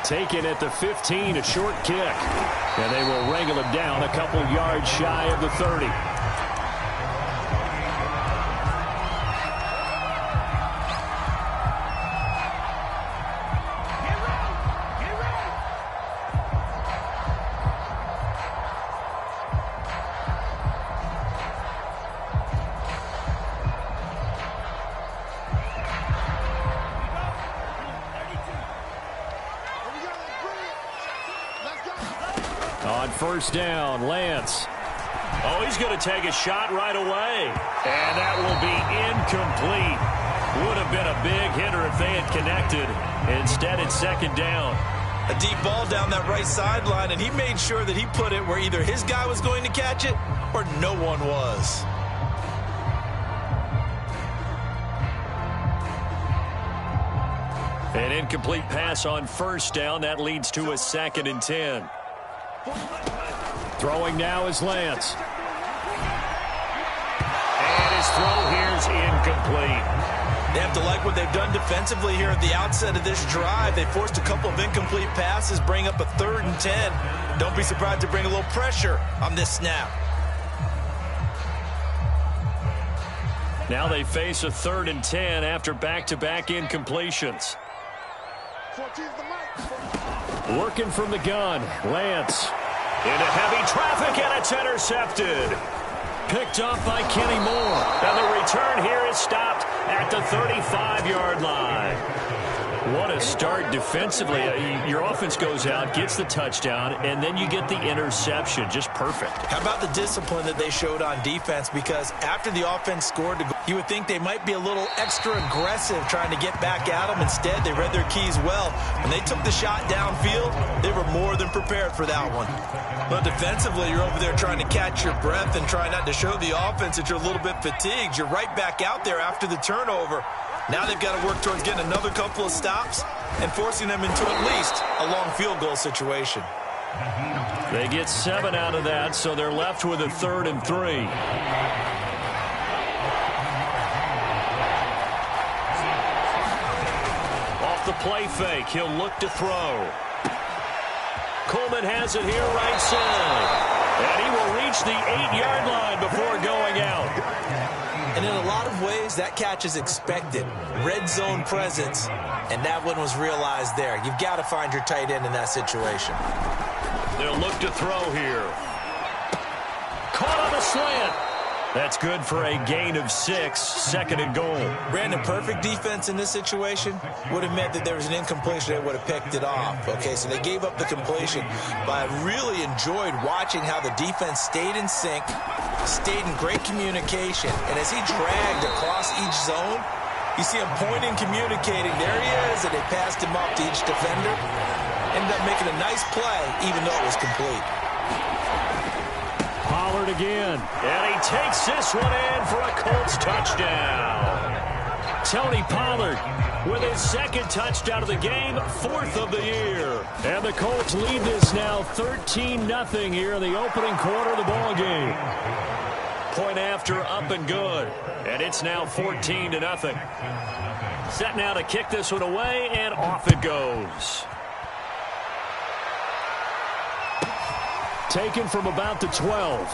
Taken at the 15, a short kick. And they will wrangle him down a couple yards shy of the 30. On first down, Lance. Oh, he's going to take a shot right away. And that will be incomplete. Would have been a big hitter if they had connected. Instead, it's second down. A deep ball down that right sideline, and he made sure that he put it where either his guy was going to catch it or no one was. An incomplete pass on first down. That leads to a 2nd and 10. Throwing now is Lance. And his throw here's incomplete. They have to like what they've done defensively here at the outset of this drive. They forced a couple of incomplete passes, bring up a 3rd and 10. Don't be surprised to bring a little pressure on this snap. Now they face a 3rd and 10 after back-to-back incompletions. Working from the gun, Lance. Into heavy traffic, and it's intercepted. Picked off by Kenny Moore. And the return here is stopped at the 35-yard line. What a start defensively. Your offense goes out, gets the touchdown, and then you get the interception. Just perfect. How about the discipline that they showed on defense? Because after the offense scored, you would think they might be a little extra aggressive trying to get back at them. Instead, they read their keys well. When they took the shot downfield, they were more than prepared for that one. But defensively, you're over there trying to catch your breath and try not to show the offense that you're a little bit fatigued. You're right back out there after the turnover. Now they've got to work towards getting another couple of stops and forcing them into at least a long field goal situation. They get 7 out of that, so they're left with a 3rd and 3. Off the play fake, he'll look to throw. Coleman has it here right side. And he will reach the 8-yard line before going out. And in a lot of ways, that catch is expected. Red zone presence, and that one was realized there. You've got to find your tight end in that situation. They'll look to throw here. Caught on the slant. That's good for a gain of 6, 2nd and goal. Brandon, perfect defense in this situation would have meant that there was an incompletion. They would have picked it off. Okay, so they gave up the completion. But I really enjoyed watching how the defense stayed in sync, stayed in great communication. And as he dragged across each zone, you see him pointing, communicating. There he is, and they passed him up to each defender. Ended up making a nice play, even though it was complete. Pollard again. And he takes this one in for a Colts touchdown. Tony Pollard with his 2nd touchdown of the game, 4th of the year. And the Colts lead this now 13-0 here in the opening quarter of the ball game. Point after, up and good. And it's now 14-0. Set now to kick this one away, and off it goes. Taken from about the 12.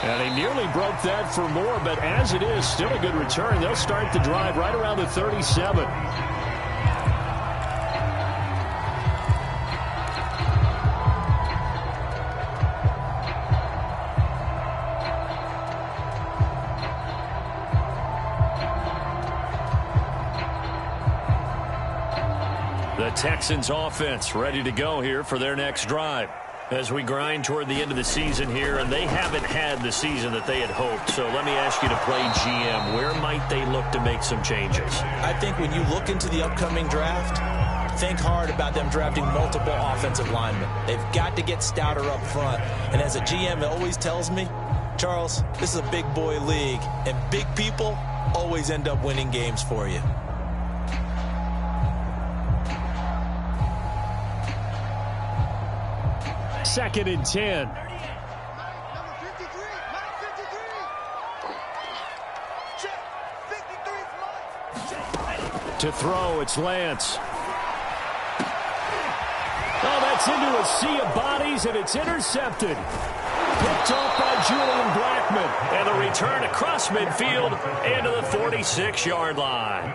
And he nearly broke that for more, but as it is, still a good return. They'll start the drive right around the 37. The Texans offense ready to go here for their next drive as we grind toward the end of the season here, and they haven't had the season that they had hoped. So let me ask you to play GM. Where might they look to make some changes? I think when you look into the upcoming draft, think hard about them drafting multiple offensive linemen. They've got to get stouter up front. And as a GM, it always tells me, Charles, this is a big boy league, and big people always end up winning games for you. Second and 10. To throw, it's Lance. Gets into a sea of bodies, and it's intercepted. Picked off by Julian Blackmon. And the return across midfield into the 46-yard line.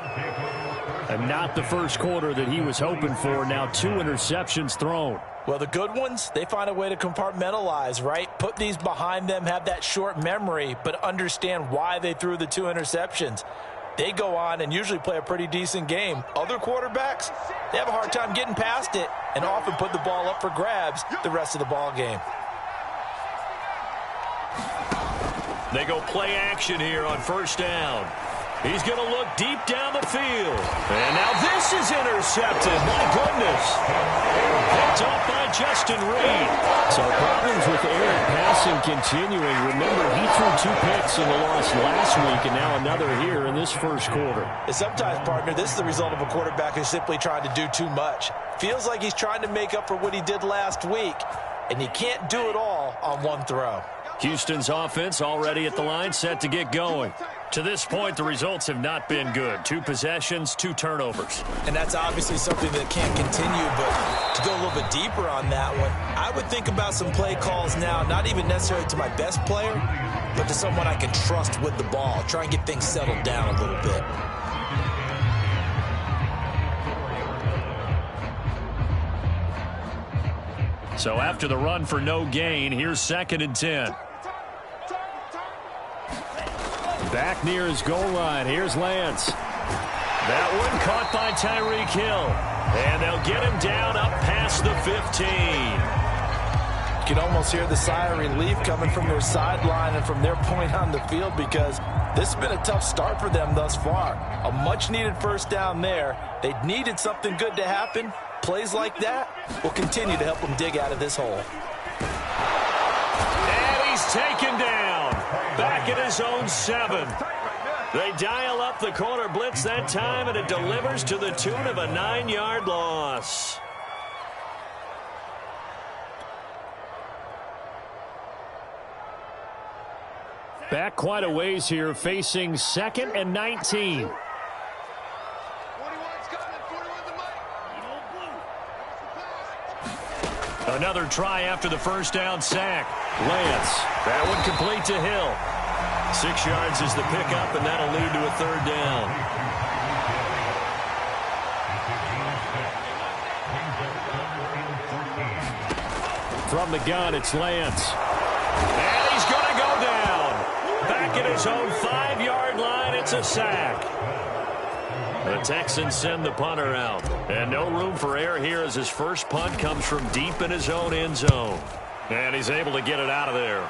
And not the first quarter that he was hoping for. Now 2 interceptions thrown. Well, the good ones, they find a way to compartmentalize, right? Put these behind them, have that short memory, but understand why they threw the 2 interceptions. They go on and usually play a pretty decent game. Other quarterbacks, they have a hard time getting past it and often put the ball up for grabs the rest of the ball game. They go play action here on first down. He's going to look deep down the field. And now this is intercepted. My goodness. Picked up by Justin Reed. So problems with air and passing continuing. Remember, he threw 2 picks in the loss last week, and now another here in this first quarter. And sometimes, partner, this is the result of a quarterback who's simply trying to do too much. Feels like he's trying to make up for what he did last week, and he can't do it all on one throw. Houston's offense already at the line, set to get going. To this point, the results have not been good. 2 possessions, 2 turnovers. And that's obviously something that can't continue, but to go a little bit deeper on that one, I would think about some play calls now, not even necessarily to my best player, but to someone I can trust with the ball. Try and get things settled down a little bit. So after the run for no gain, here's 2nd and 10. Back near his goal line. Here's Lance. That one caught by Tyreek Hill. And they'll get him down up past the 15. You can almost hear the sigh of relief coming from their sideline and from their point on the field, because this has been a tough start for them thus far. A much-needed first down there. They needed something good to happen. Plays like that will continue to help them dig out of this hole. And he's taken down. Back at his own 7. They dial up the corner blitz that time, and it delivers to the tune of a 9-yard loss. Back quite a ways here, facing 2nd and 19. Another try after the first down sack. Lance, that one complete to Hill. 6 yards is the pickup, and that'll lead to a 3rd down. From the gun, it's Lance. And he's going to go down. Back at his own 5-yard line, it's a sack. The Texans send the punter out. And no room for error here as his first punt comes from deep in his own end zone. And he's able to get it out of there.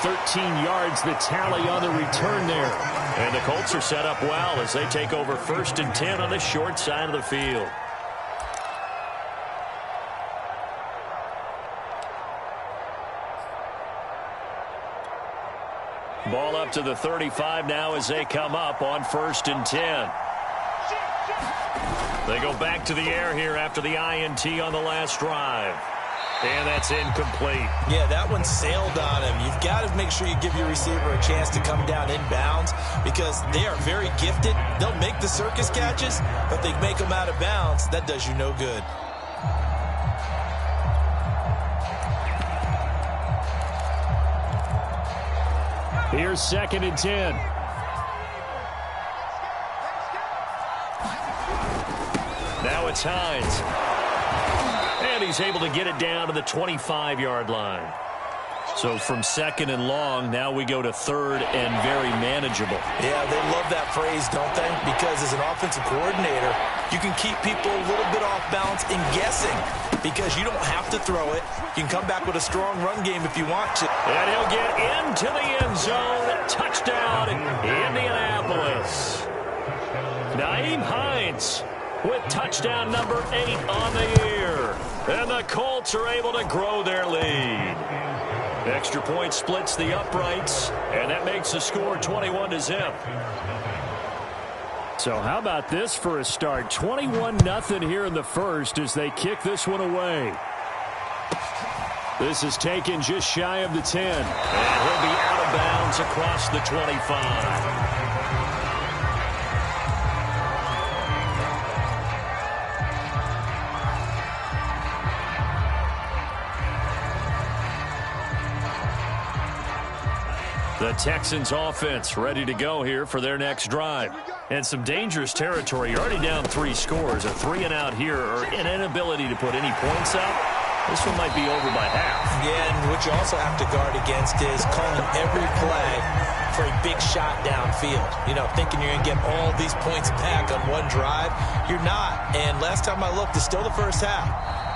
$13 yards the tally on the return there. And the Colts are set up well as they take over 1st and 10 on the short side of the field. Ball up to the 35 now as they come up on 1st and 10. They go back to the air here after the INT on the last drive. And that's incomplete. Yeah, that one sailed on him. You've got to make sure you give your receiver a chance to come down inbounds, because they are very gifted. They'll make the circus catches, but they make them out of bounds. That does you no good. Here's 2nd and 10. Now it's Hines. And he's able to get it down to the 25-yard line. So from 2nd and long, now we go to 3rd and very manageable. Yeah, they love that phrase, don't they? Because as an offensive coordinator, you can keep people a little bit off balance and guessing, because you don't have to throw it. You can come back with a strong run game if you want to. And he'll get into the end zone. Touchdown, Indianapolis. Nyheim Hines with touchdown number 8 on the year. And the Colts are able to grow their lead. Extra point splits the uprights, and that makes the score 21-0. So how about this for a start? 21-0 here in the first as they kick this one away. This is taken just shy of the 10. And he'll be out of bounds across the 25. The Texans offense ready to go here for their next drive. And some dangerous territory. You're already down 3 scores. A 3-and-out here or an inability to put any points up. This one might be over by half. Yeah, and what you also have to guard against is calling every play for a big shot downfield. You know, thinking you're going to get all these points back on one drive. You're not. And last time I looked, it's still the first half.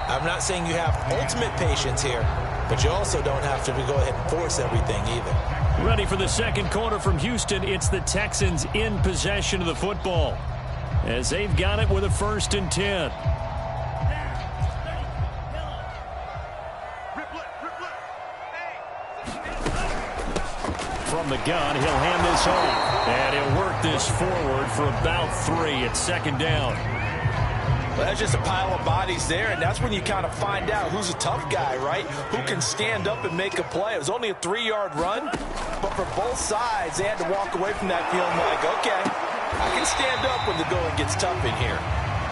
I'm not saying you have ultimate patience here, but you also don't have to go ahead and force everything either. Ready for the second quarter from Houston. It's the Texans in possession of the football as they've got it with a 1st and 10. From the gun, he'll hand this off, and he'll work this forward for about 3. It's 2nd down. Well, that's just a pile of bodies there, and that's when you kind of find out who's a tough guy, right? Who can stand up and make a play. It was only a 3-yard run, but for both sides, they had to walk away from that feeling like, okay, I can stand up when the going gets tough in here.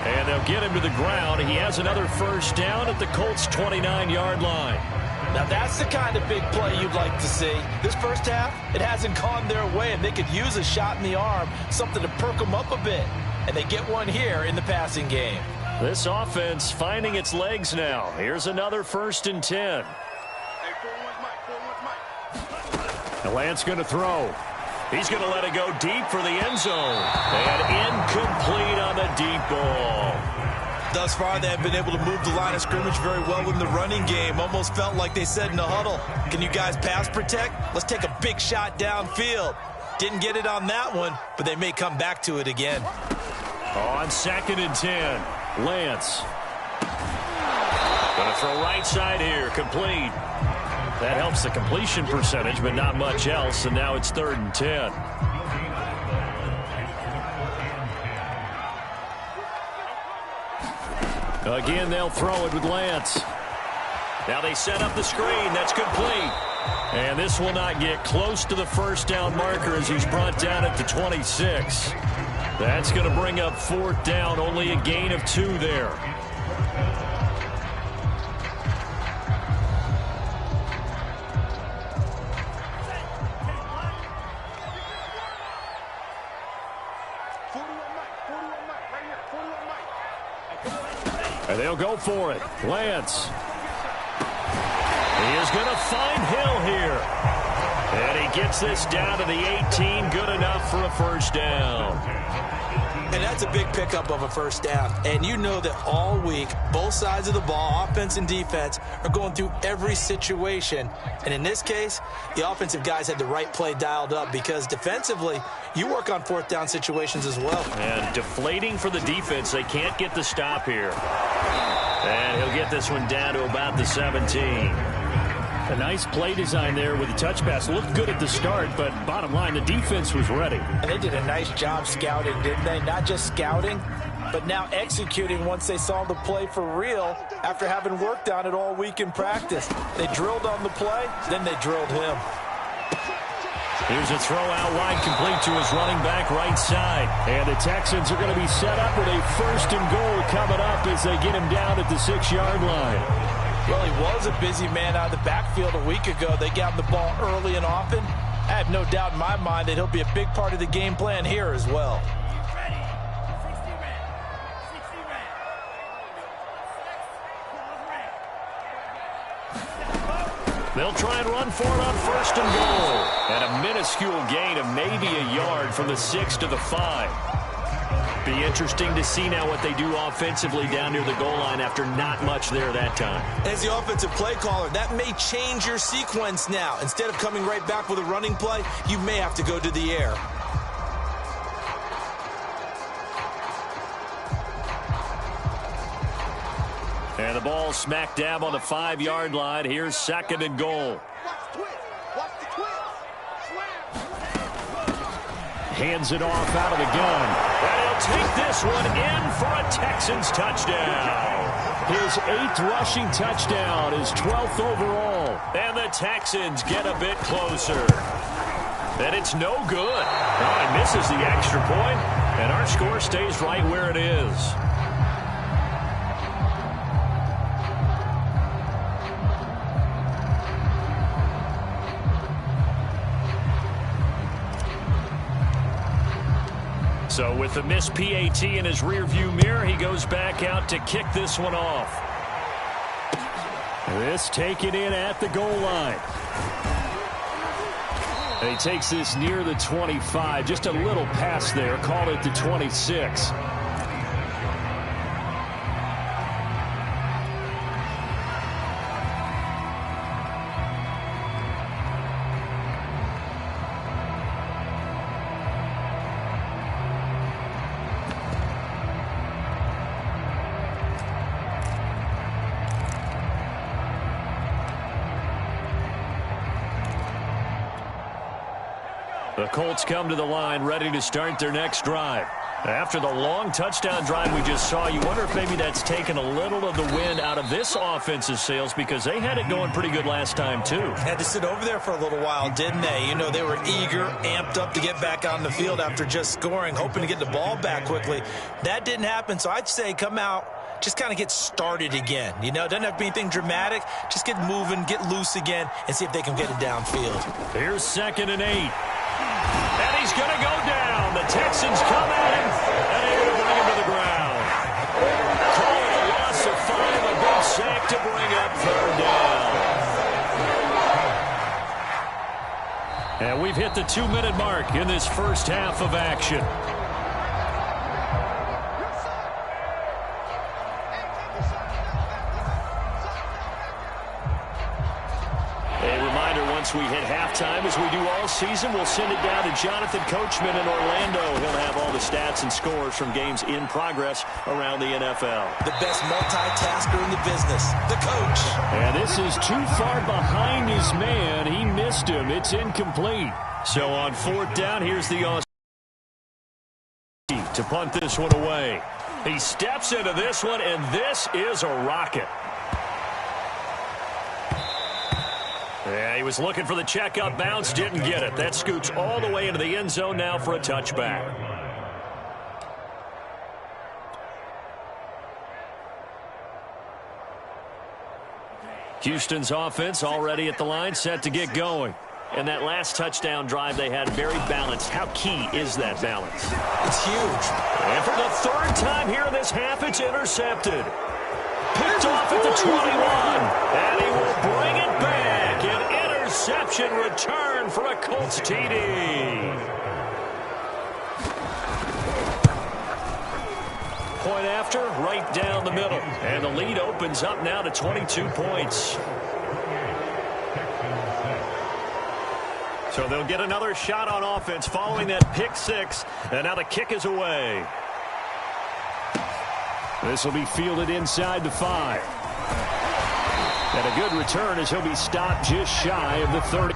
And they'll get him to the ground. He has another 1st down at the Colts' 29-yard line. Now, that's the kind of big play you'd like to see. This first half, it hasn't gone their way, and they could use a shot in the arm, something to perk them up a bit. And they get one here in the passing game. This offense finding its legs now. Here's another 1st and 10. And Lance going to throw. He's going to let it go deep for the end zone. And incomplete on the deep ball. Thus far, they have been able to move the line of scrimmage very well in the running game. Almost felt like they said in the huddle, can you guys pass protect? Let's take a big shot downfield. Didn't get it on that one, but they may come back to it again. On 2nd and 10, Lance. Going to throw right side here, complete. That helps the completion percentage, but not much else, and now it's 3rd and 10. Again, they'll throw it with Lance. Now they set up the screen. That's complete. And this will not get close to the 1st down marker as he's brought down at the 26. That's going to bring up 4th down. Only a gain of 2 there. And they'll go for it. Lance. He is going to find Hill here. And he gets this down to the 18. Good enough for a 1st down. And that's a big pickup of a 1st down. And you know that all week, both sides of the ball, offense and defense, are going through every situation. And in this case, the offensive guys had the right play dialed up because defensively, you work on 4th down situations as well. And deflating for the defense. They can't get the stop here. And he'll get this one down to about the 17. A nice play design there with the touch pass. Looked good at the start, but bottom line, the defense was ready. And they did a nice job scouting, didn't they? Not just scouting, but now executing once they saw the play for real after having worked on it all week in practice. They drilled on the play, then they drilled him. Here's a throw out wide, complete to his running back right side. And the Texans are going to be set up with a 1st and goal coming up as they get him down at the 6-yard line. Well, he was a busy man out of the backfield a week ago. They got him the ball early and often. I have no doubt in my mind that he'll be a big part of the game plan here as well. They'll try and run for it on 1st and goal. And a minuscule gain of maybe a yard from the 6 to the 5. Be interesting to see now what they do offensively down near the goal line after not much there that time. As the offensive play caller, that may change your sequence now. Instead of coming right back with a running play, you may have to go to the air. And the ball smack dab on the 5-yard line. Here's 2nd and goal. Hands it off out of the gun. And he'll take this one in for a Texans touchdown. His 8th rushing touchdown, his 12th overall. And the Texans get a bit closer. And it's no good. Oh, he misses the extra point, and our score stays right where it is. So with the missed PAT in his rearview mirror, he goes back out to kick this one off. This taken in at the goal line. And he takes this near the 25. Just a little pass there. Call it the 26. The Colts come to the line ready to start their next drive. After the long touchdown drive we just saw, you wonder if maybe that's taken a little of the wind out of this offensive sails because they had it going pretty good last time too. Had to sit over there for a little while, didn't they? You know, they were eager, amped up to get back on the field after just scoring, hoping to get the ball back quickly. That didn't happen, so I'd say come out, just kind of get started again. You know, it doesn't have to be anything dramatic. Just get moving, get loose again, and see if they can get it downfield. Here's 2nd and 8. And he's going to go down. The Texans come at him, and they're going to bring him to the ground. Call it a loss of 5, a big sack to bring up 3rd down. And we've hit the 2-minute mark in this first half of action. Once we hit halftime, as we do all season, we'll send it down to Jonathan Coachman in Orlando. He'll have all the stats and scores from games in progress around the NFL. The best multitasker in the business, the coach. And this is too far behind his man. He missed him. It's incomplete. So on 4th down, here's the to punt this one away. He steps into this one, and this is a rocket. Yeah, he was looking for the checkup bounce, didn't get it. That scoots all the way into the end zone now for a touchback. Houston's offense already at the line, set to get going. And that last touchdown drive they had very balanced. How key is that balance? It's huge. And for the 3rd time here in this half, it's intercepted. Picked off at the 21. And he will bring it back. An interception return for a Colts TD. Point after, right down the middle. And the lead opens up now to 22 points. So they'll get another shot on offense following that pick 6. And now the kick is away. This will be fielded inside the 5. And a good return as he'll be stopped just shy of the 30.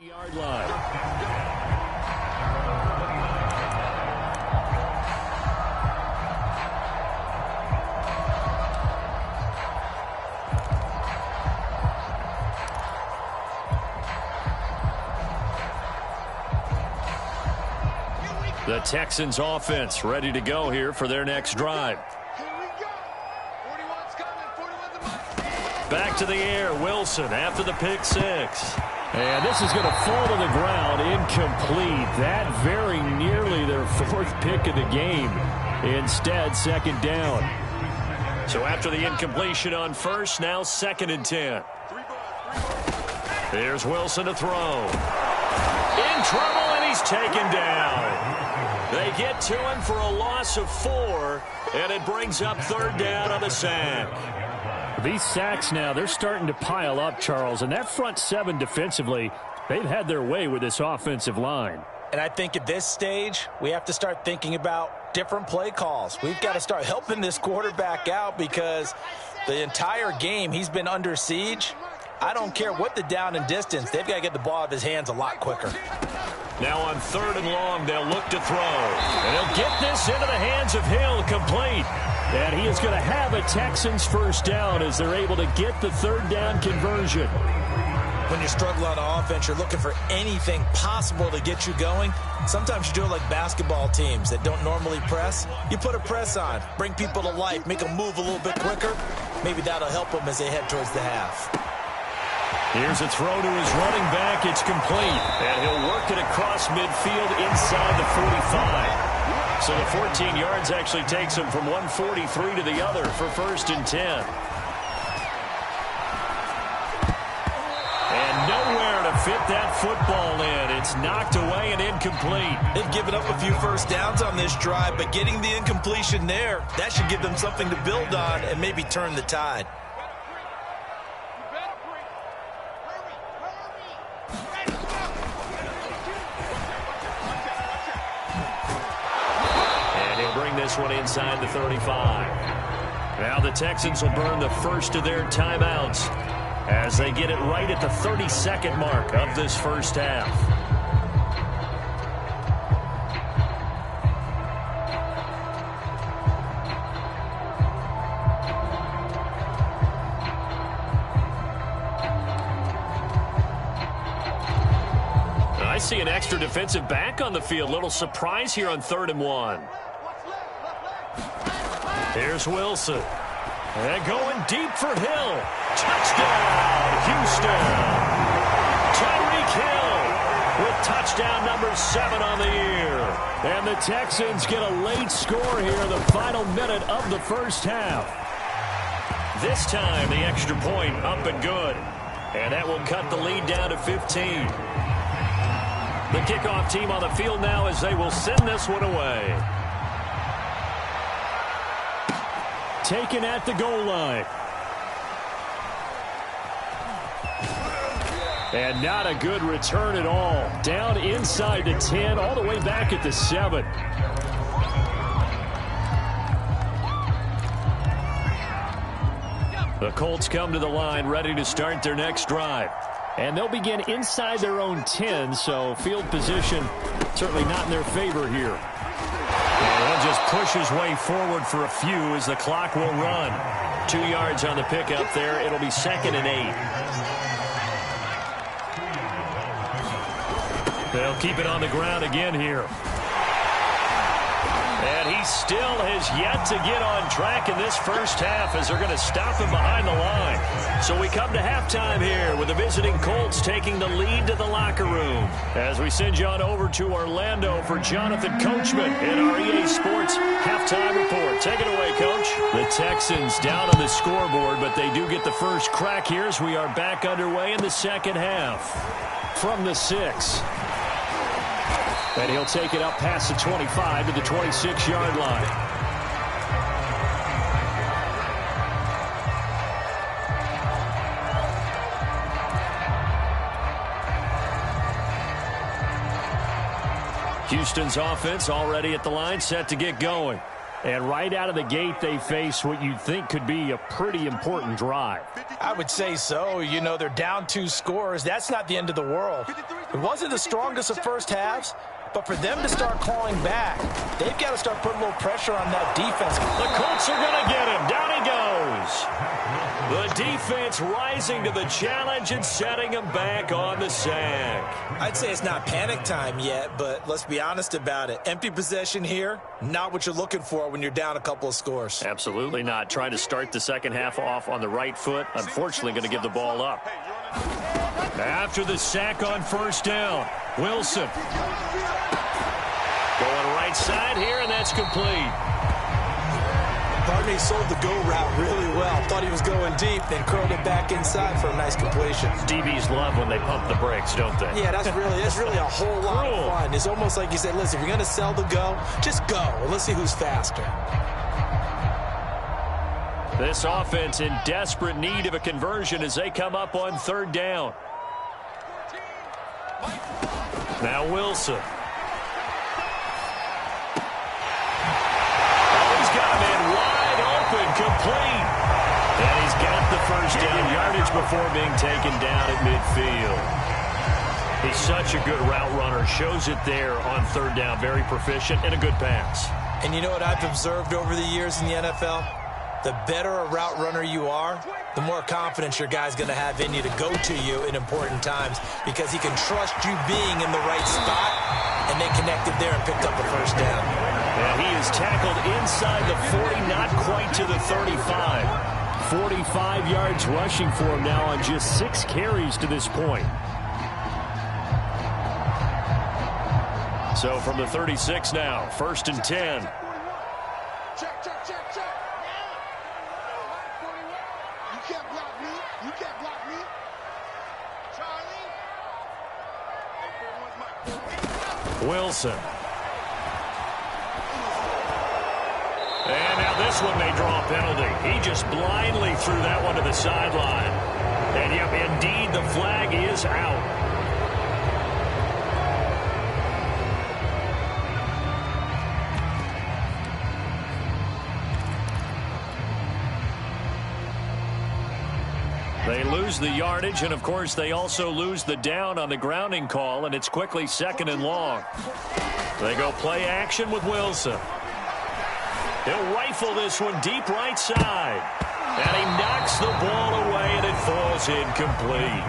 Yard line. The Texans offense ready to go here for their next drive. Back to the air, Wilson after the pick 6. And this is going to fall to the ground, incomplete. That very nearly their 4th pick of the game. Instead, 2nd down. So after the incompletion on 1st, now 2nd and 10. Here's Wilson to throw. In trouble, and he's taken down. They get to him for a loss of 4, and it brings up 3rd down on the sack. These sacks now, they're starting to pile up, Charles. And that front 7 defensively, they've had their way with this offensive line. And I think at this stage, we have to start thinking about different play calls. We've got to start helping this quarterback out because the entire game he's been under siege. I don't care what the down and distance. They've got to get the ball out of his hands a lot quicker. Now on 3rd and long, they'll look to throw. And he'll get this into the hands of Hill, complete. And he is going to have a Texans first down as they're able to get the 3rd down conversion. When you struggle on offense, you're looking for anything possible to get you going. Sometimes you do it like basketball teams that don't normally press. You put a press on, bring people to life, make them move a little bit quicker. Maybe that'll help them as they head towards the half. Here's a throw to his running back. It's complete. And he'll work it across midfield inside the 45. So the 14 yards actually takes him from 143 to the other for 1st and 10. And nowhere to fit that football in. It's knocked away and incomplete. They've given up a few first downs on this drive, but getting the incompletion there, that should give them something to build on and maybe turn the tide. This one inside the 35. Now the Texans will burn the first of their timeouts as they get it right at the 32nd mark of this first half. I see an extra defensive back on the field. Little surprise here on 3rd and 1. Here's Wilson. And going deep for Hill. Touchdown, Houston. Tyreek Hill with touchdown number 7 on the year. And the Texans get a late score here in the final minute of the first half. This time, the extra point up and good. And that will cut the lead down to 15. The kickoff team on the field now as they will send this one away. Taken at the goal line. And not a good return at all. Down inside the 10, all the way back at the 7. The Colts come to the line, ready to start their next drive. And they'll begin inside their own 10, so field position certainly not in their favor here. And he'll just push his way forward for a few as the clock will run. 2 yards on the pickup there. It'll be 2nd and 8. They'll keep it on the ground again here. And he still has yet to get on track in this first half as they're going to stop him behind the line. So we come to halftime here with the visiting Colts taking the lead to the locker room. As we send you on over to Orlando for Jonathan Coachman in our EA Sports halftime report. Take it away, Coach. The Texans down on the scoreboard, but they do get the first crack here as we are back underway in the second half. From the 6. And he'll take it up past the 25 to the 26-yard line. Houston's offense already at the line, set to get going. And right out of the gate, they face what you'd think could be a pretty important drive. I would say so. You know, they're down 2 scores. That's not the end of the world. It wasn't the strongest of first halves, but for them to start clawing back, they've got to start putting a little pressure on that defense. The Colts are going to get him. Down he goes. The defense rising to the challenge and setting him back on the sack. I'd say it's not panic time yet, but let's be honest about it. Empty possession here, not what you're looking for when you're down a couple of scores. Absolutely not. Trying to start the second half off on the right foot. Unfortunately, going to give the ball up. After the sack on first down, Wilson. Going right side here, and that's complete. Barney sold the go route really well. Thought he was going deep, then curled it back inside for a nice completion. DBs love when they pump the brakes, don't they? Yeah, that's really a whole lot of fun. It's almost like you said, listen, if you're going to sell the go, just go, and let's see who's faster. This offense in desperate need of a conversion as they come up on third down. Now Wilson. complete. And he's got the first down yardage before being taken down at midfield. He's such a good route runner. Shows it there on third down. Very proficient and a good pass. And you know what I've observed over the years in the NFL? The better a route runner you are, the more confidence your guy's going to have in you to go to you in important times because he can trust you being in the right spot, and they connected there and picked up a first down. And he is tackled inside the 40, not quite to the 35. 45 yards rushing for him now on just 6 carries to this point. So from the 36 now, 1st and 10. Check. You can't block me. Charlie. Wilson. And now this one may draw a penalty. He just blindly threw that one to the sideline. And yep, indeed, the flag is out. They lose the yardage, and of course they also lose the down on the grounding call, and it's quickly 2nd and long. They go play action with Wilson. He'll rifle this one deep right side. And he knocks the ball away, and it falls incomplete.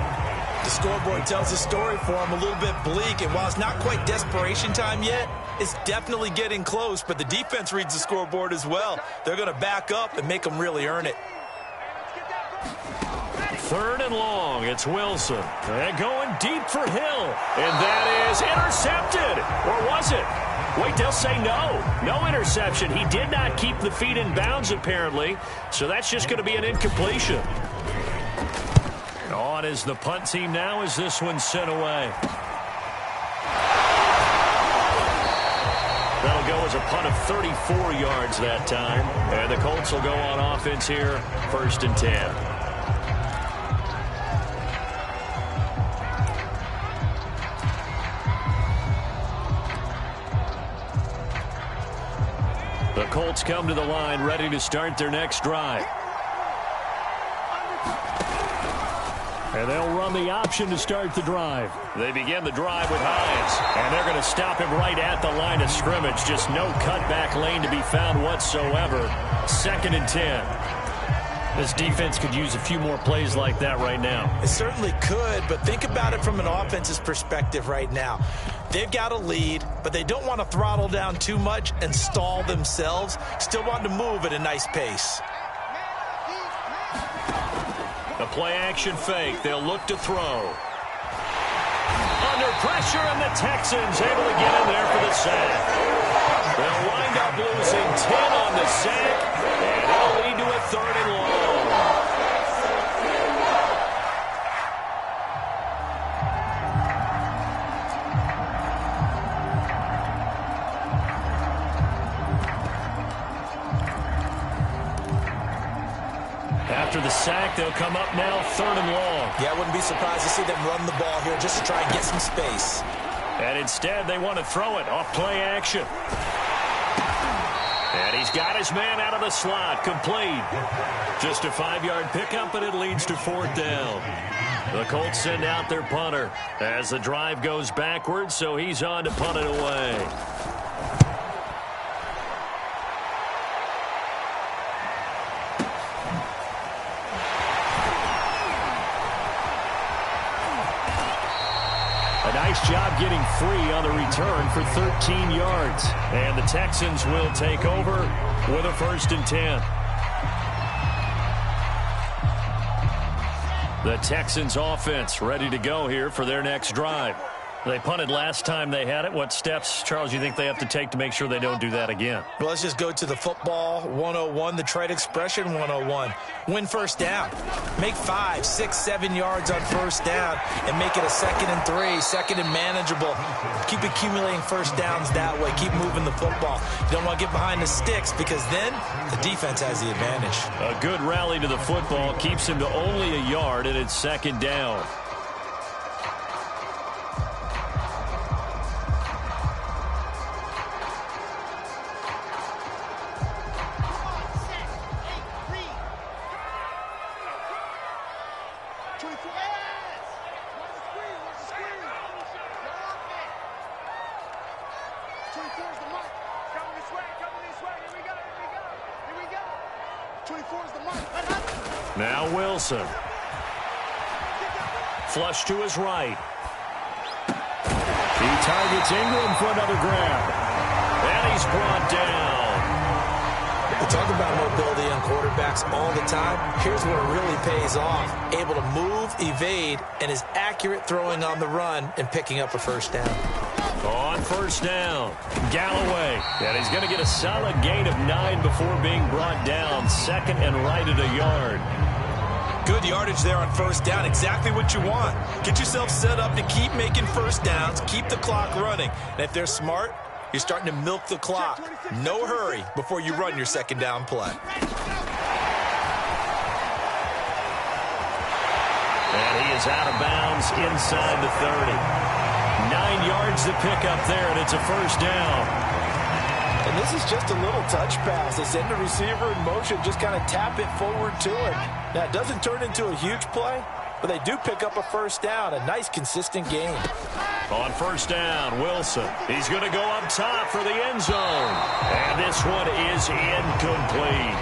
The scoreboard tells a story for him, a little bit bleak, and while it's not quite desperation time yet, it's definitely getting close, but the defense reads the scoreboard as well. They're going to back up and make them really earn it. 3rd and long, it's Wilson. And going deep for Hill. And that is intercepted. Or was it? Wait, they'll say no. No interception. He did not keep the feet in bounds, apparently. So that's just going to be an incompletion. On is the punt team now as this one's sent away. That'll go as a punt of 34 yards that time. And the Colts will go on offense here, 1st and 10. The Colts come to the line ready to start their next drive. And they'll run the option to start the drive. They begin the drive with Hines. And they're going to stop him right at the line of scrimmage. Just no cutback lane to be found whatsoever. 2nd and 10. This defense could use a few more plays like that right now. It certainly could, but think about it from an offense's perspective right now. They've got a lead, but they don't want to throttle down too much and stall themselves. Still want to move at a nice pace. A play-action fake. They'll look to throw. Under pressure, and the Texans able to get in there for the sack. They'll wind up losing 10 on the sack, and it'll lead to a 3rd and long. After the sack, they'll come up now 3rd and long. Yeah, I wouldn't be surprised to see them run the ball here just to try and get some space. And instead, they want to throw it off play action. And he's got his man out of the slot, complete. Just a 5-yard pickup, and it leads to 4th down. The Colts send out their punter as the drive goes backwards, so he's on to punt it away. Nice job getting free on the return for 13 yards. And the Texans will take over with a 1st and 10. The Texans offense ready to go here for their next drive. They punted last time they had it. What steps, Charles, do you think they have to take to make sure they don't do that again? Well, let's just go to the football 101, the trade expression 101. Win 1st down. Make 5, 6, 7 yards on 1st down and make it a 2nd and 3, 2nd and manageable. Keep accumulating 1st downs that way. Keep moving the football. You don't want to get behind the sticks because then the defense has the advantage. A good rally to the football keeps him to only a yard, and it's 2nd down. Now Wilson. Flush to his right. He targets Ingram for another grab. And he's brought down. We talk about mobility on quarterbacks all the time. Here's where it really pays off. Able to move, evade, and is accurate throwing on the run and picking up a first down. On first down, Galloway. And he's going to get a solid gain of 9 before being brought down. Second and right at a yard. Good yardage there on first down. Exactly what you want. Get yourself set up to keep making first downs, keep the clock running. And if they're smart, you're starting to milk the clock. No hurry before you run your second down play. And he is out of bounds inside the 30. 9 yards to pick up there, and it's a first down. And this is just a little touch pass. They send the receiver in motion, just kind of tap it forward to him. Now, it doesn't turn into a huge play, but they do pick up a first down. A nice, consistent game. On first down, Wilson. He's going to go up top for the end zone. And this one is incomplete.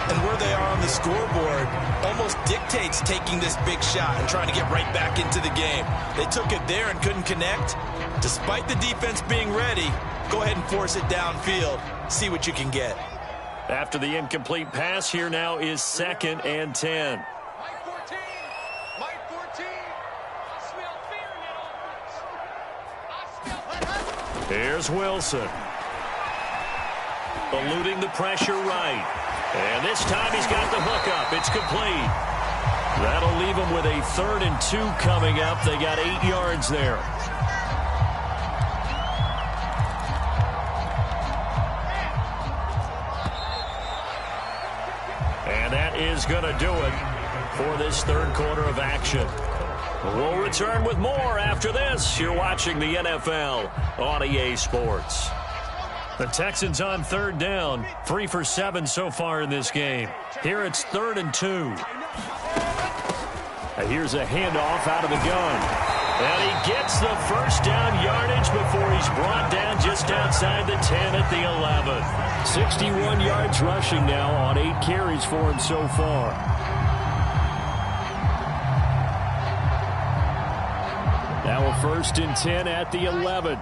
And where they are on the scoreboard almost dictates taking this big shot and trying to get right back into the game. They took it there and couldn't connect. Despite the defense being ready, go ahead and force it downfield. See what you can get. After the incomplete pass, here now is 2nd and 10. Mike 14. Mike 14. I smell fear in that offense. Here's Wilson. Eluding the pressure right. And this time he's got the hookup. It's complete. That'll leave him with a 3rd and 2 coming up. They got 8 yards there. And that is going to do it for this third quarter of action. We'll return with more after this. You're watching the NFL on EA Sports. The Texans on 3rd down. 3 for 7 so far in this game. Here it's 3rd and 2. And here's a handoff out of the gun. And he gets the first down yardage before he's brought down just outside the 10 at the 11. 61 yards rushing now on 8 carries for him so far. Now a 1st and 10 at the 11.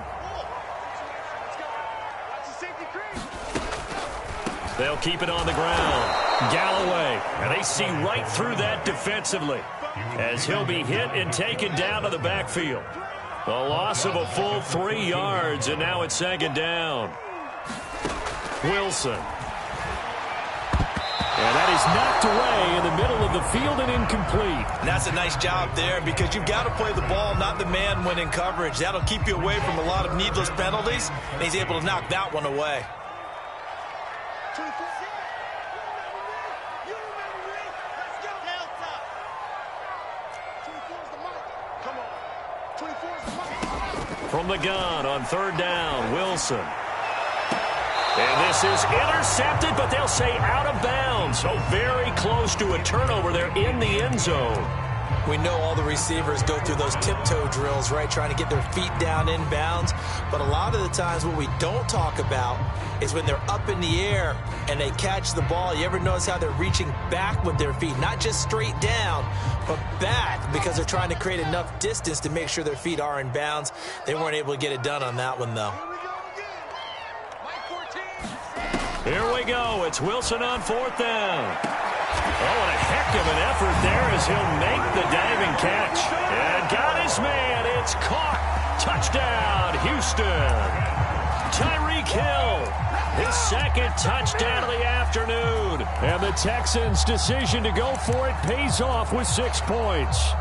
They'll keep it on the ground. Galloway, and they see right through that defensively as he'll be hit and taken down to the backfield. A loss of a full 3 yards, and now it's 2nd down. Wilson. And that is knocked away in the middle of the field and incomplete. And that's a nice job there because you've got to play the ball, not the man when in coverage. That'll keep you away from a lot of needless penalties, and he's able to knock that one away. 24. You remember me? Let's go. Tail top. 24 is the mic. Come on. 24 is the mic. From the gun on 3rd down, Wilson. And this is intercepted, but they'll say out of bounds. So very close to a turnover there in the end zone. We know all the receivers go through those tiptoe drills, right, trying to get their feet down in bounds. But a lot of the times what we don't talk about is when they're up in the air and they catch the ball. You ever notice how they're reaching back with their feet? Not just straight down, but back because they're trying to create enough distance to make sure their feet are in bounds. They weren't able to get it done on that one, though. Here we go. It's Wilson on 4th down. Oh, and a heck of an effort there as he'll make the diving catch. And got his man. It's caught. Touchdown, Houston. Tyreek Hill, his 2nd touchdown of the afternoon. And the Texans' decision to go for it pays off with 6 points.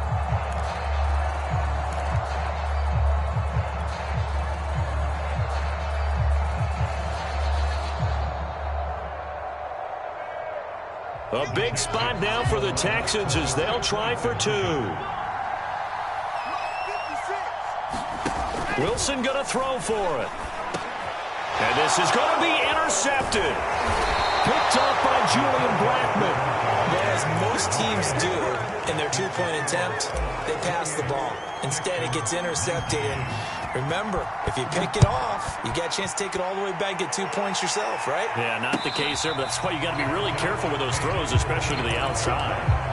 A big spot now for the Texans as they'll try for 2. Wilson going to throw for it. And this is going to be intercepted. Picked up by Julian Blackmon. As most teams do in their 2-point attempt, they pass the ball. Instead, it gets intercepted, and Remember, if you pick it off, you got a chance to take it all the way back, get 2 points yourself, right? Yeah, not the case there, but that's why you got to be really careful with those throws, especially to the outside.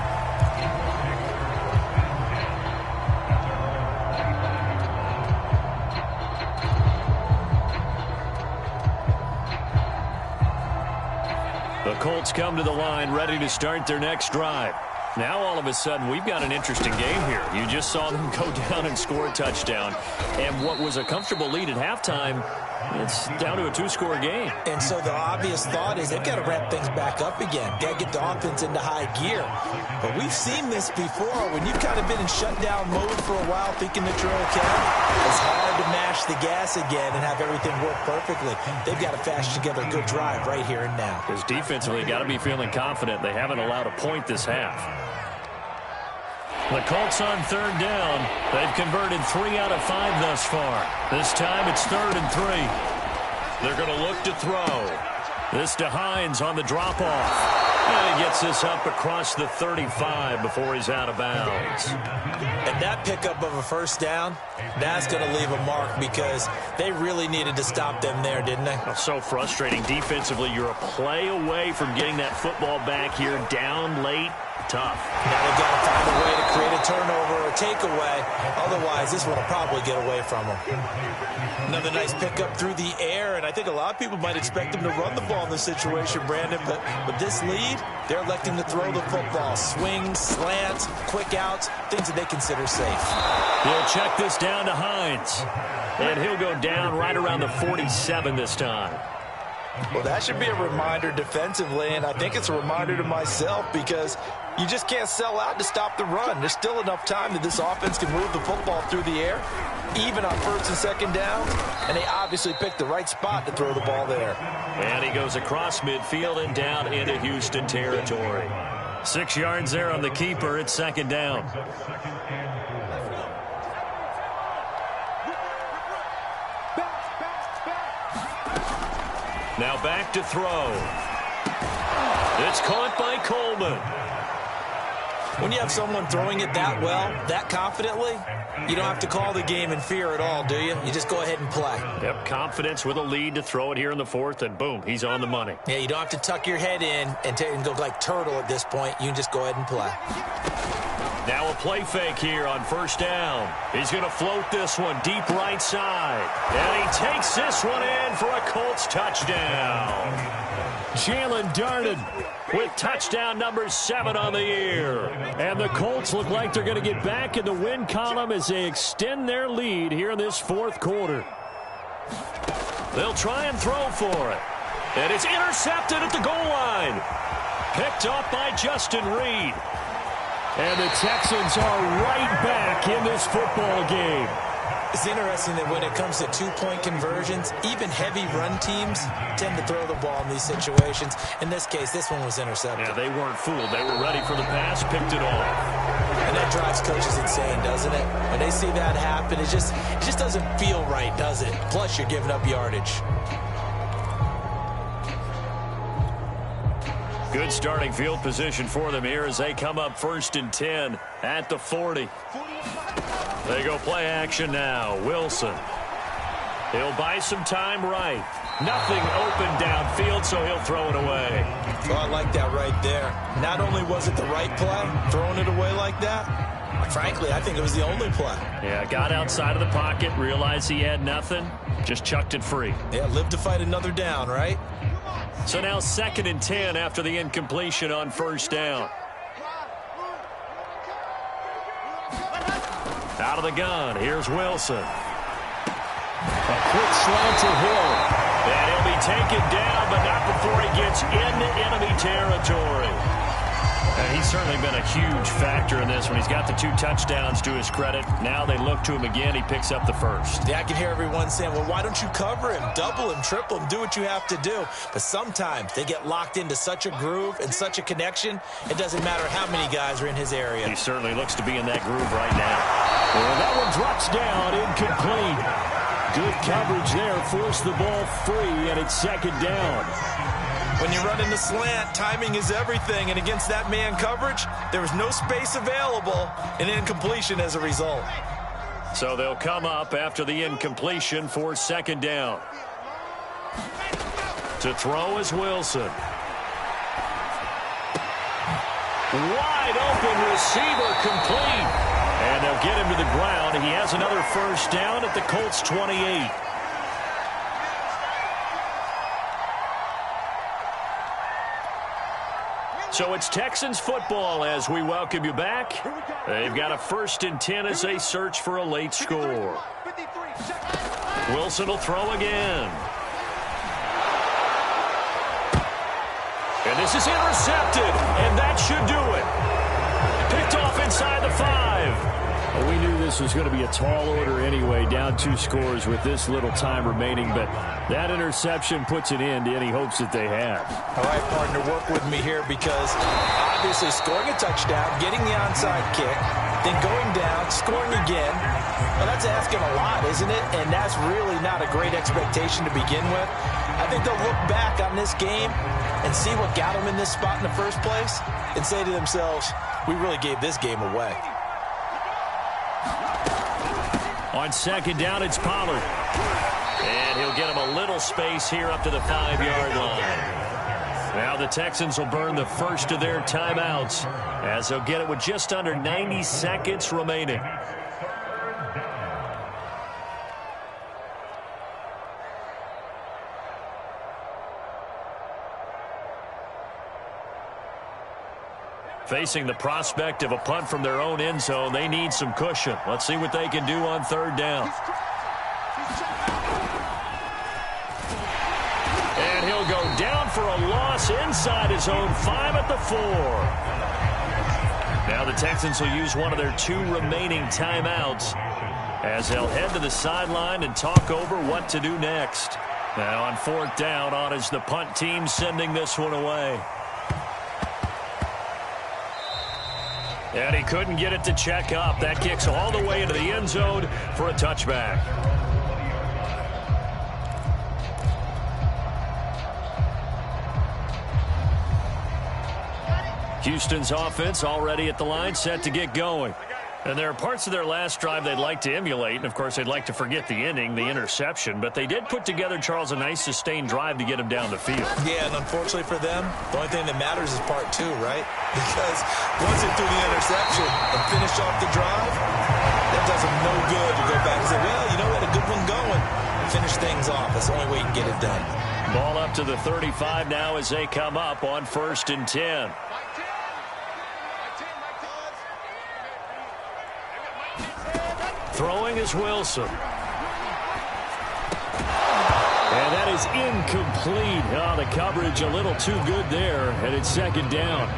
The Colts come to the line, ready to start their next drive. Now, all of a sudden, we've got an interesting game here. You just saw them go down and score a touchdown. And what was a comfortable lead at halftime, it's down to a two-score game. And so the obvious thought is they've got to ramp things back up again. Got to get the offense into high gear. But we've seen this before. When you've kind of been in shutdown mode for a while thinking that you're okay, it's hard to mash the gas again and have everything work perfectly. They've got to fashion together a good drive right here and now. Because defensively, got to be feeling confident. They haven't allowed a point this half. The Colts on third down. They've converted 3 out of 5 thus far. This time it's 3rd and 3. They're going to look to throw. This to Hines on the drop-off. And he gets this up across the 35 before he's out of bounds. And that pickup of a first down, that's going to leave a mark because they really needed to stop them there, didn't they? Oh, so frustrating. Defensively, you're a play away from getting that football back here down late. Tough. Now they've got to find a way to create a turnover or a takeaway. Otherwise, this one will probably get away from them. Another nice pickup through the air, and I think a lot of people might expect them to run the ball in this situation, Brandon, but with this lead, they're electing to throw the football. Swings, slants, quick outs, things that they consider safe. He'll check this down to Hines, and he'll go down right around the 47 this time. Well, that should be a reminder defensively, and I think it's a reminder to myself because you just can't sell out to stop the run. There's still enough time that this offense can move the football through the air, even on 1st and 2nd downs, and they obviously picked the right spot to throw the ball there. And he goes across midfield and down into Houston territory. 6 yards there on the keeper. It's 2nd down. Now back to throw. It's caught by Coleman. When you have someone throwing it that well, that confidently, you don't have to call the game in fear at all, do you? You just go ahead and play. Yep, confidence with a lead to throw it here in the 4th, and boom, he's on the money. Yeah, you don't have to tuck your head in and go like turtle at this point. You can just go ahead and play. Now a play fake here on 1st down. He's going to float this one deep right side. And he takes this one in for a Colts touchdown. Jalen Darden with touchdown number 7 on the year. And the Colts look like they're going to get back in the win column as they extend their lead here in this 4th quarter. They'll try and throw for it. And it's intercepted at the goal line. Picked up by Justin Reed. And the Texans are right back in this football game. It's interesting that when it comes to 2-point conversions, even heavy run teams tend to throw the ball in these situations. In this case, this one was intercepted. Yeah, they weren't fooled. They were ready for the pass, picked it off. And that drives coaches insane, doesn't it? When they see that happen, it just doesn't feel right, does it? Plus, you're giving up yardage. Good starting field position for them here as they come up 1st and 10 at the 40. They go play action now. Wilson. He'll buy some time right. Nothing open downfield, so he'll throw it away. Oh, I like that right there. Not only was it the right play, throwing it away like that, frankly, I think it was the only play. Yeah, got outside of the pocket, realized he had nothing, just chucked it free. Yeah, live to fight another down, right? So now 2nd and 10 after the incompletion on 1st down. Out of the gun, here's Wilson. A quick slant to Hill. And he'll be taken down, but not before he gets into enemy territory. And he's certainly been a huge factor in this one. He's got the 2 touchdowns to his credit. Now they look to him again. He picks up the 1st. Yeah, I can hear everyone saying, well, why don't you cover him, double him, triple him, do what you have to do. But sometimes they get locked into such a groove and such a connection, it doesn't matter how many guys are in his area. He certainly looks to be in that groove right now. Well, that one drops down, incomplete. Good coverage there, forced the ball free, and it's 2nd down. When you're running the slant, timing is everything, and against that man coverage, there was no space available, and incompletion as a result. So they'll come up after the incompletion for second down. To throw is Wilson. Wide open receiver complete. And they'll get him to the ground. He has another first down at the Colts 28. So it's Texans football as we welcome you back. They've got a 1st and 10 as they search for a late score. Wilson will throw again. And this is intercepted, and that should do it. Picked off inside the 5. Well, we knew this was going to be a tall order anyway, down 2 scores with this little time remaining, but that interception puts an end to any hopes that they had. All right, partner, work with me here because obviously scoring a touchdown, getting the onside kick, then going down, scoring again. Well, that's asking a lot, isn't it? And that's really not a great expectation to begin with. I think they'll look back on this game and see what got them in this spot in the first place and say to themselves, we really gave this game away. On second down, it's Pollard. And he'll get him a little space here up to the 5-yard line. Now the Texans will burn the first of their timeouts as they'll get it with just under 90 seconds remaining. Facing the prospect of a punt from their own end zone, they need some cushion. Let's see what they can do on 3rd down. And he'll go down for a loss inside his own 5 at the 4. Now the Texans will use one of their 2 remaining timeouts as they'll head to the sideline and talk over what to do next. Now on 4th down, on is the punt team sending this one away. And he couldn't get it to check up. That kicks all the way into the end zone for a touchback. Houston's offense already at the line, set to get going. And there are parts of their last drive they'd like to emulate. And, of course, they'd like to forget the ending, the interception. But they did put together, Charles, a nice sustained drive to get him down the field. Yeah, and unfortunately for them, the only thing that matters is part 2, right? Because once they threw the interception and finished off the drive, that does them no good to go back and say, well, you know, we had a good one going. Finish things off. That's the only way you can get it done. Ball up to the 35 now as they come up on 1st and 10. Throwing is Wilson. And that is incomplete. Oh, the coverage a little too good there, and it's 2nd down.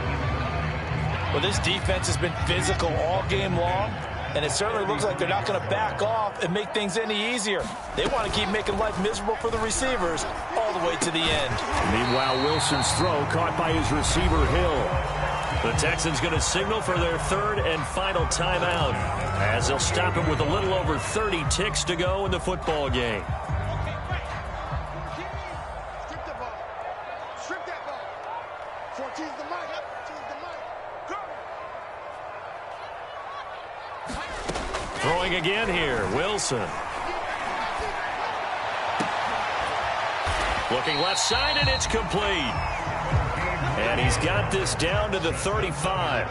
Well, this defense has been physical all game long, and it certainly looks like they're not going to back off and make things any easier. They want to keep making life miserable for the receivers all the way to the end. Meanwhile, Wilson's throw caught by his receiver, Hill. The Texans going to signal for their 3rd and final timeout as they'll stop it with a little over 30 ticks to go in the football game. Strip the ball. Strip that ball. 14's the mic. 14's the mic. Go. Throwing again here, Wilson. Looking left side, and it's complete. And he's got this down to the 35.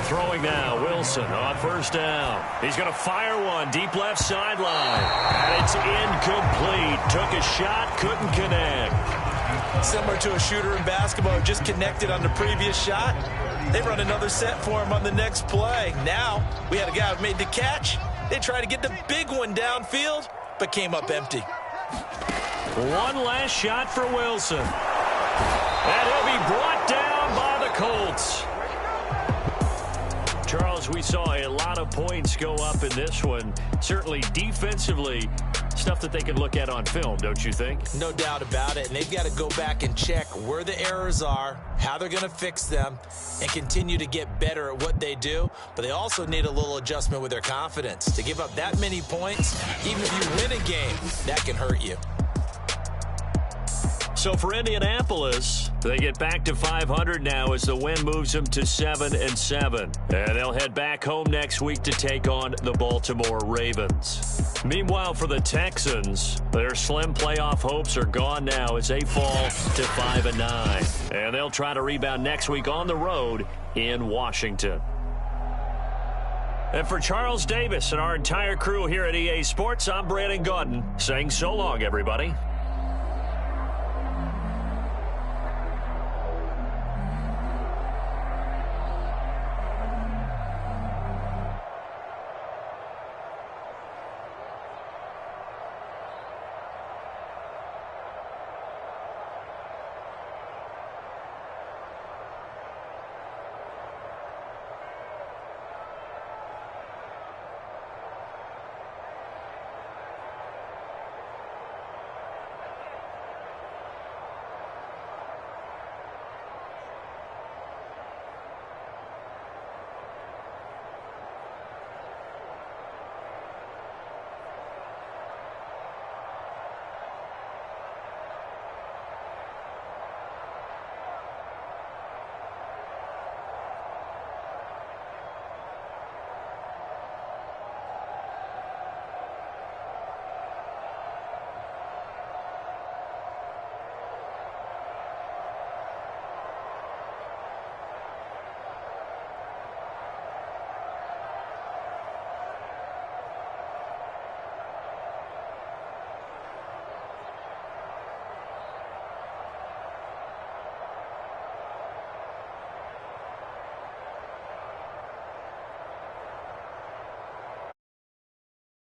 Throwing now, Wilson on 1st down. He's going to fire one deep left sideline. And it's incomplete. Took a shot, couldn't connect. Similar to a shooter in basketball who just connected on the previous shot. They run another set for him on the next play. Now, we had a guy who made the catch. They tried to get the big one downfield, but came up empty. One last shot for Wilson. And he'll be brought down by the Colts. Charles, we saw a lot of points go up in this one. Certainly defensively, stuff that they can look at on film, don't you think? No doubt about it. And they've got to go back and check where the errors are, how they're going to fix them, and continue to get better at what they do. But they also need a little adjustment with their confidence. To give up that many points, even if you win a game, that can hurt you. So for Indianapolis, they get back to 500 now as the win moves them to 7-7. And they'll head back home next week to take on the Baltimore Ravens. Meanwhile, for the Texans, their slim playoff hopes are gone now as they fall to 5-9. And they'll try to rebound next week on the road in Washington. And for Charles Davis and our entire crew here at EA Sports, I'm Brandon Gaudin saying so long, everybody.